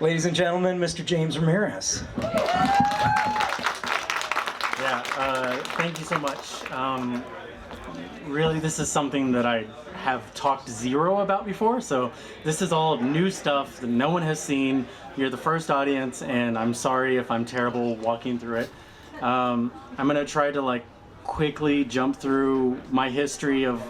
Ladies and gentlemen, Mr. James Ramirez. Yeah, thank you so much. Really, this is something that I have talked zero about before, so this is all new stuff that no one has seen. You're the first audience, and I'm sorry if I'm terrible walking through it. I'm gonna try to quickly jump through my history of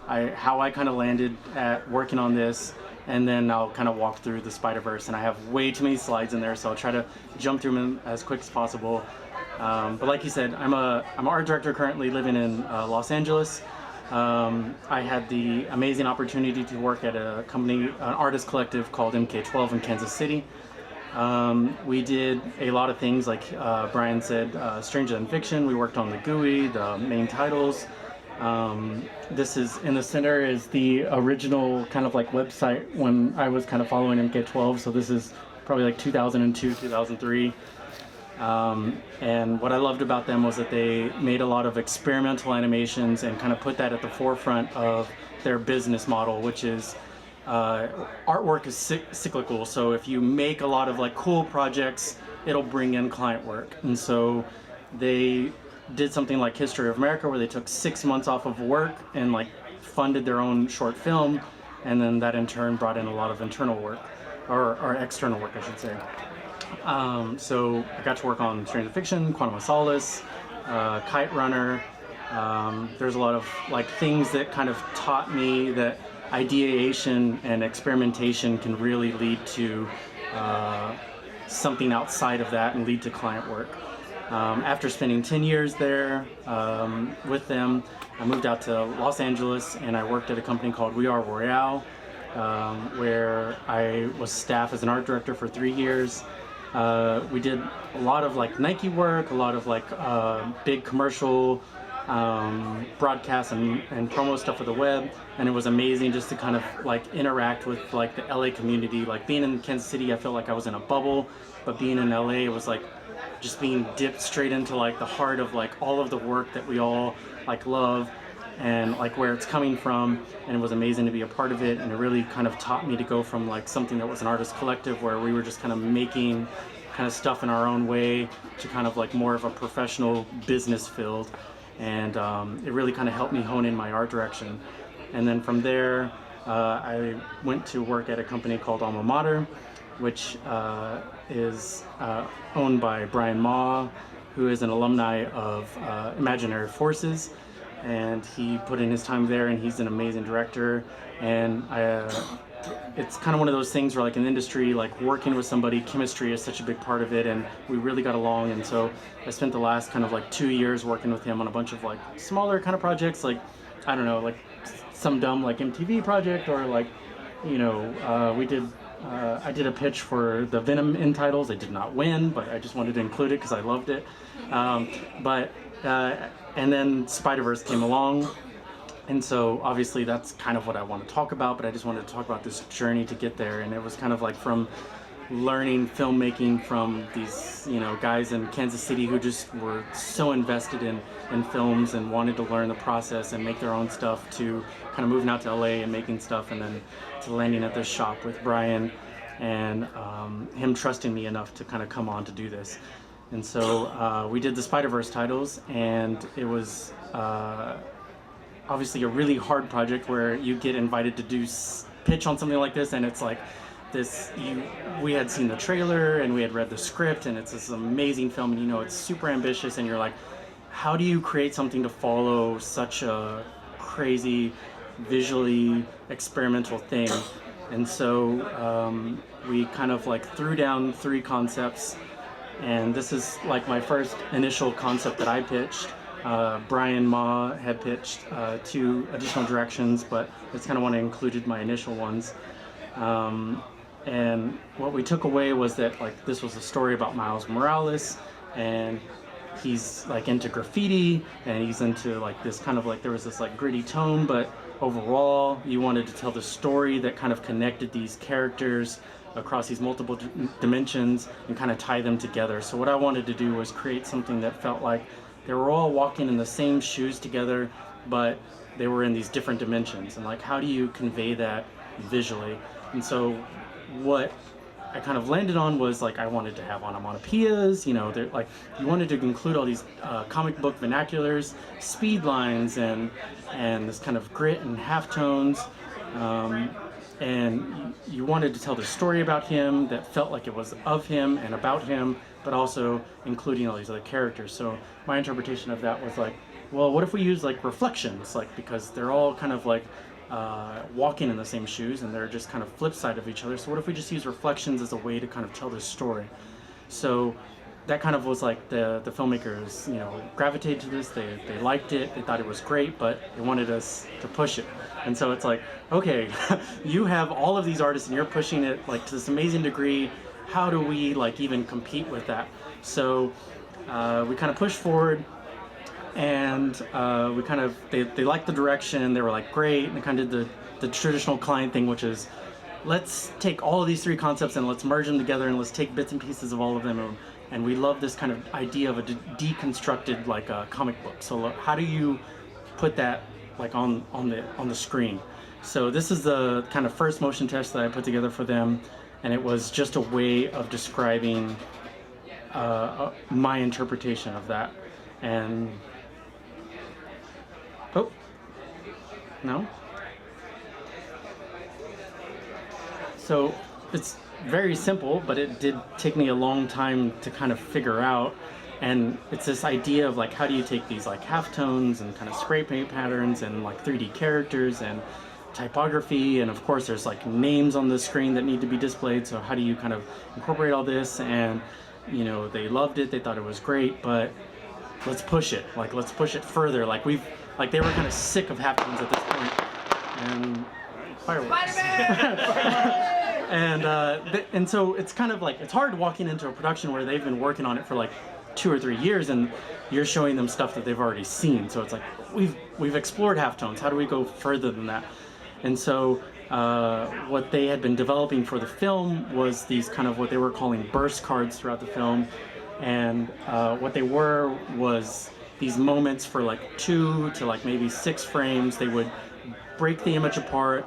how I kind of landed at working on this, and then I'll kind of walk through the Spiderverse. And I have way too many slides in there, so I'll try to jump through them as quick as possible. But like you said, I'm an art director currently living in Los Angeles. I had the amazing opportunity to work at a company, an artist collective called MK12 in Kansas City. We did a lot of things, like Brian said, Stranger Than Fiction. We worked on the GUI, the main titles. This is in the center is the original kind of website when I was kind of following MK12. So this is probably 2002, 2003. And what I loved about them was that they made a lot of experimental animations and kind of put that at the forefront of their business model, which is artwork is cyclical. So if you make a lot of cool projects, it'll bring in client work. And so they did something like History of America, where they took 6 months off of work and funded their own short film, and then that in turn brought in a lot of internal work, or external work, I should say. So I got to work on Stranger Than Fiction, Quantum of Solace, Kite Runner. There's a lot of things that kind of taught me that ideation and experimentation can really lead to something outside of that and lead to client work. After spending 10 years there with them, I moved out to Los Angeles, and I worked at a company called We Are Royale, where I was staff as an art director for 3 years. We did a lot of Nike work, a lot of big commercial broadcasts and promo stuff for the web, and it was amazing just to kind of interact with the LA community. Being in Kansas City, I felt like I was in a bubble, but being in LA, it was just being dipped straight into the heart of all of the work that we all love, and where it's coming from. And it was amazing to be a part of it, and it really kind of taught me to go from something that was an artist collective where we were just kind of making kind of stuff in our own way to kind of more of a professional business field. And it really kind of helped me hone in my art direction. And then from there, I went to work at a company called Alma Mater, which is owned by Brian Ma, who is an alumni of Imaginary Forces. And he put in his time there, and he's an amazing director. And it's kind of one of those things where in the industry, working with somebody, chemistry is such a big part of it, and we really got along. And so I spent the last kind of 2 years working with him on a bunch of smaller kind of projects, I don't know, some dumb MTV project, or we did I did a pitch for the Venom end titles. I did not win, but I just wanted to include it because I loved it. And then Spiderverse came along, and so obviously that's kind of what I want to talk about, but I just wanted to talk about this journey to get there. And it was kind of from learning filmmaking from these guys in Kansas City who just were so invested in films and wanted to learn the process and make their own stuff, to kind of moving out to LA and making stuff, and then to landing at this shop with Brian, and him trusting me enough to kind of come on to do this. And so we did the Spiderverse titles, and it was obviously a really hard project where you get invited to pitch on something like this, and it's we had seen the trailer and we had read the script, and it's this amazing film, and it's super ambitious, and you're how do you create something to follow such a crazy, visually experimental thing? And so we kind of threw down 3 concepts, and this is my first initial concept that I pitched. Brian Ma had pitched 2 additional directions, but it's kind of when I included my initial ones. And what we took away was that this was a story about Miles Morales, and he's into graffiti, and he's into this kind of there was this gritty tone, but overall you wanted to tell the story that kind of connected these characters across these multiple dimensions and kind of tie them together. So what I wanted to do was create something that felt like they were all walking in the same shoes together, but they were in these different dimensions. And how do you convey that visually? And so what I kind of landed on was like I wanted to have onomatopoeias, like you wanted to include all these comic book vernaculars, speed lines, and this kind of grit and halftones, and you wanted to tell the story about him that felt like it was of him and about him, but also including all these other characters. So my interpretation of that was like, well, what if we use like reflections, like because they're all kind of like walking in the same shoes and they're just kind of flip side of each other. So what if we just use reflections as a way to kind of tell this story? So that kind of was like the filmmakers, gravitated to this. They liked it. They thought it was great, but they wanted us to push it. And so it's like, okay, you have all of these artists and you're pushing it like to this amazing degree. How do we like even compete with that? So we kind of pushed forward. And they liked the direction. They were like, great. And they kind of did the traditional client thing, which is, let's take all of these three concepts and let's merge them together and let's take bits and pieces of all of them. And we love this kind of idea of a deconstructed like a comic book. So how do you put that like on the screen? So this is the kind of first motion test that I put together for them, and it was just a way of describing my interpretation of that. And oh, no. So it's very simple, but it did take me a long time to kind of figure out. And it's this idea of like, how do you take these like halftones and kind of spray paint patterns and like 3D characters and typography, and of course there's like names on the screen that need to be displayed. So how do you kind of incorporate all this? And they loved it. They thought it was great, but let's push it. Like, let's push it further. Like they were kind of sick of halftones at this point. And fireworks. And so it's kind of like, it's hard walking into a production where they've been working on it for like 2 or 3 years and you're showing them stuff that they've already seen. So it's like, we've explored halftones. How do we go further than that? And so what they had been developing for the film was these kind of what they were calling burst cards throughout the film. And what they were was these moments for like 2 to like maybe 6 frames. They would break the image apart,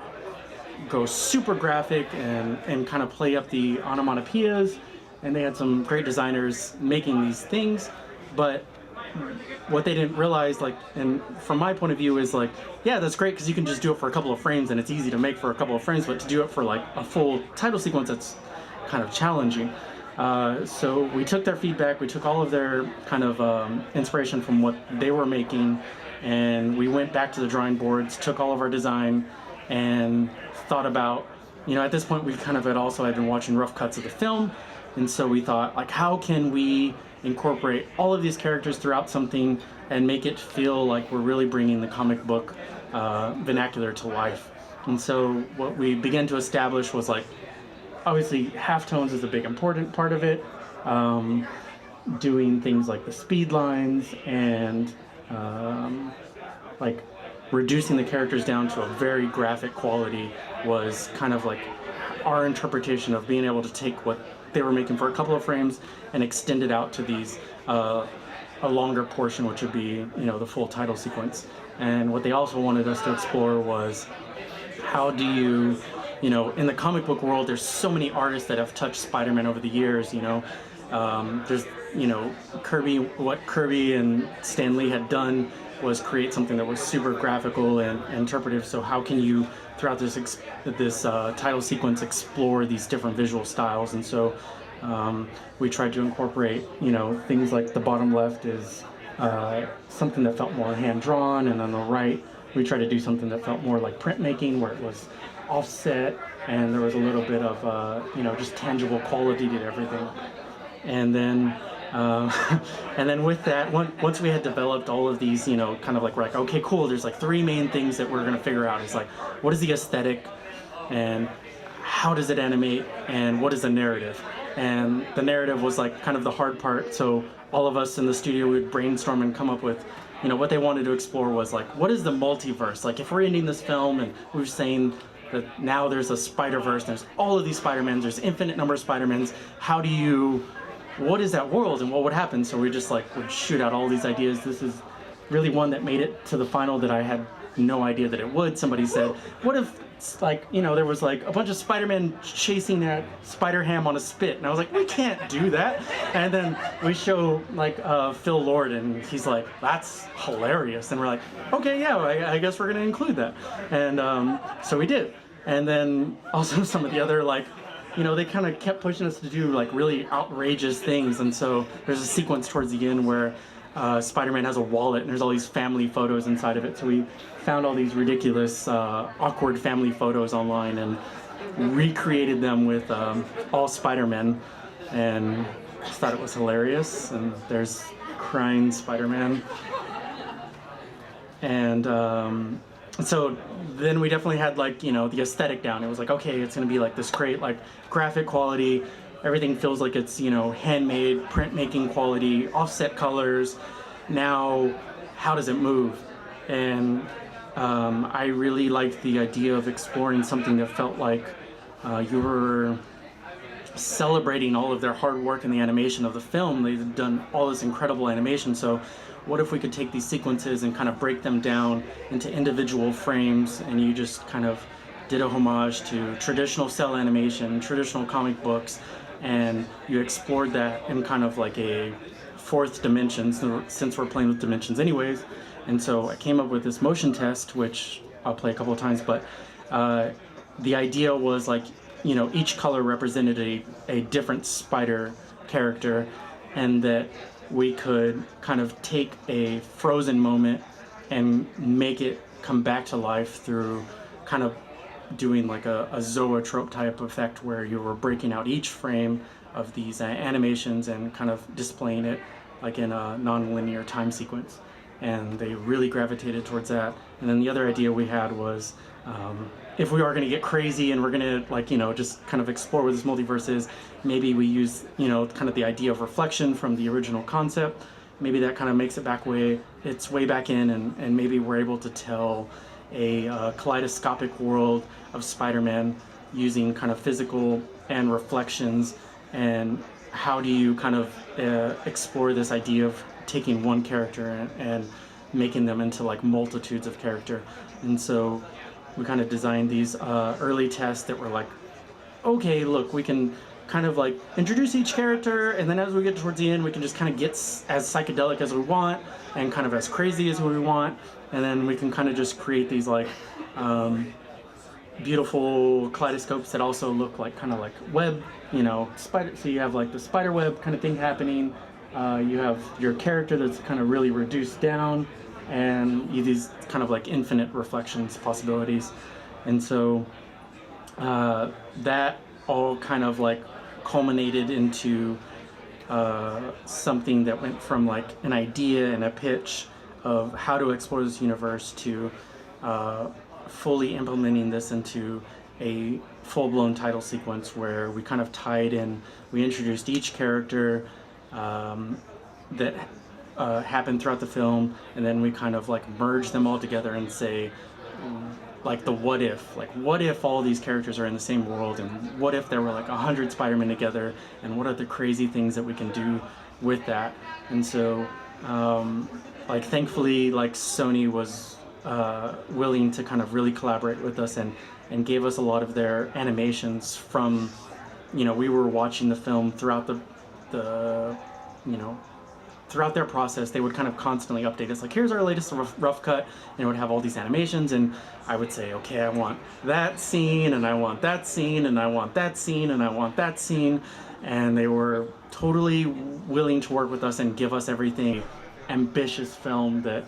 go super graphic, and kind of play up the onomatopoeias. And they had some great designers making these things. But what they didn't realize, like, and from my point of view, is like, yeah, that's great because you can just do it for a couple of frames and it's easy to make for a couple of frames, but to do it for like a full title sequence, that's kind of challenging. So we took their feedback, we took all of their kind of inspiration from what they were making, and we went back to the drawing boards, took all of our design, and thought about, at this point we kind of had been watching rough cuts of the film, and so we thought, like, how can we incorporate all of these characters throughout something and make it feel like we're really bringing the comic book vernacular to life? And so what we began to establish was like, obviously halftones is a big important part of it. Doing things like the speed lines and like reducing the characters down to a very graphic quality was kind of like our interpretation of being able to take what they were making for a couple of frames and extend it out to these a longer portion, which would be the full title sequence. And what they also wanted us to explore was, how do you, in the comic book world, there's so many artists that have touched Spider-Man over the years. There's Kirby. What Kirby and Stan Lee had done was create something that was super graphical and interpretive. So how can you, throughout this title sequence, explore these different visual styles? And so we tried to incorporate, things like the bottom left is something that felt more hand-drawn, and on the right we tried to do something that felt more like printmaking, where it was offset and there was a little bit of just tangible quality to everything. And then with that, once we had developed all of these, kind of like, we're like, okay, cool, there's like 3 main things that we're going to figure out. It's like, what is the aesthetic, and how does it animate, and what is the narrative? And the narrative was like kind of the hard part. So all of us in the studio would brainstorm and come up with, what they wanted to explore was like, what is the multiverse? Like, if we're ending this film and we're saying that now there's a Spiderverse, there's all of these Spider-Mans, there's infinite number of Spider-Mans, what is that world and what would happen? So we just like would shoot out all these ideas. This is really one that made it to the final that I had no idea that it would. Somebody said, what if like, you know, there was like a bunch of Spider-Man chasing that Spider-Ham on a spit, and I was like, we can't do that. And then we show like Phil Lord, and he's like, that's hilarious. And we're like, okay, yeah, I guess we're gonna include that. And so we did. And then also some of the other, like, you know, they kind of kept pushing us to do like really outrageous things. And so there's a sequence towards the end where Spider-Man has a wallet and there's all these family photos inside of it. So we found all these ridiculous, awkward family photos online and recreated them with all Spider-Men, and just thought it was hilarious. And there's crying Spider-Man. And so then we definitely had, like, you know, the aesthetic down. It was like, okay, it's gonna be like this great, like, graphic quality. Everything feels like it's, you know, handmade, printmaking quality, offset colors. Now, how does it move? And I really liked the idea of exploring something that felt like you were celebrating all of their hard work in the animation of the film. They've done all this incredible animation, so what if we could take these sequences and kind of break them down into individual frames, and you just kind of did a homage to traditional cell animation, traditional comic books, and you explored that in kind of like a fourth dimension, since we're playing with dimensions anyways. And so I came up with this motion test, which I'll play a couple of times, but the idea was, like, you know, each color represented a different spider character, and that we could kind of take a frozen moment and make it come back to life through kind of doing like a zoetrope type effect, where you were breaking out each frame of these animations and kind of displaying it like in a non-linear time sequence. And they really gravitated towards that. And then the other idea we had was, if we are going to get crazy and we're going to, like, you know, just kind of explore what this multiverse is, maybe we use, you know, kind of the idea of reflection from the original concept. Maybe that kind of makes it it's way back in, and maybe we're able to tell a kaleidoscopic world of Spider-Man using kind of physical and reflections. And how do you kind of explore this idea of taking one character and making them into like multitudes of character? And so we kind of designed these early tests that were like, okay, look, we can kind of like introduce each character, and then as we get towards the end, we can just kind of get as psychedelic as we want and kind of as crazy as we want, and then we can kind of just create these like beautiful kaleidoscopes that also look like kind of like web, you know, spider. So you have like the spider web kind of thing happening. You have your character that's kind of really reduced down, and you these kind of like infinite reflections possibilities. And so that all kind of like culminated into something that went from like an idea and a pitch of how to explore this universe to fully implementing this into a full-blown title sequence, where we kind of tied in, we introduced each character that happened throughout the film, and then we kind of like merge them all together and say, like, the what if all these characters are in the same world, and what if there were like 100 Spider-Men together, and what are the crazy things that we can do with that? And so like, thankfully, like, Sony was willing to kind of really collaborate with us and gave us a lot of their animations from, you know, we were watching the film throughout the you know, throughout their process. They would kind of constantly update us, like, here's our latest rough cut, and it would have all these animations, and I would say, okay, I want that scene, and I want that scene, and I want that scene, and I want that scene. And they were totally willing to work with us and give us everything. Ambitious film that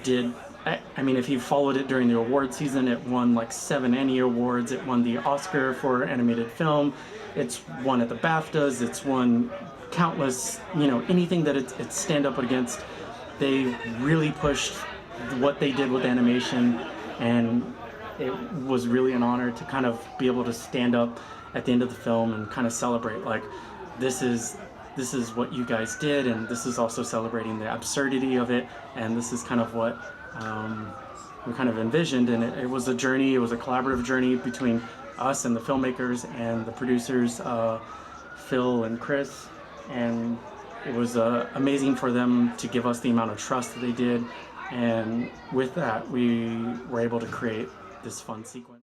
did, I mean, if you followed it during the award season, it won like 7 Annie Awards. It won the Oscar for animated film. It's won at the BAFTAs. It's won countless, you know, anything that it's stand up against. They really pushed what they did with animation, and it was really an honor to kind of be able to stand up at the end of the film and kind of celebrate, like, this is what you guys did, and this is also celebrating the absurdity of it, and this is kind of what we kind of envisioned. And it was a journey, it was a collaborative journey between us and the filmmakers and the producers, Phil and Chris, and it was amazing for them to give us the amount of trust that they did, and with that we were able to create this fun sequence.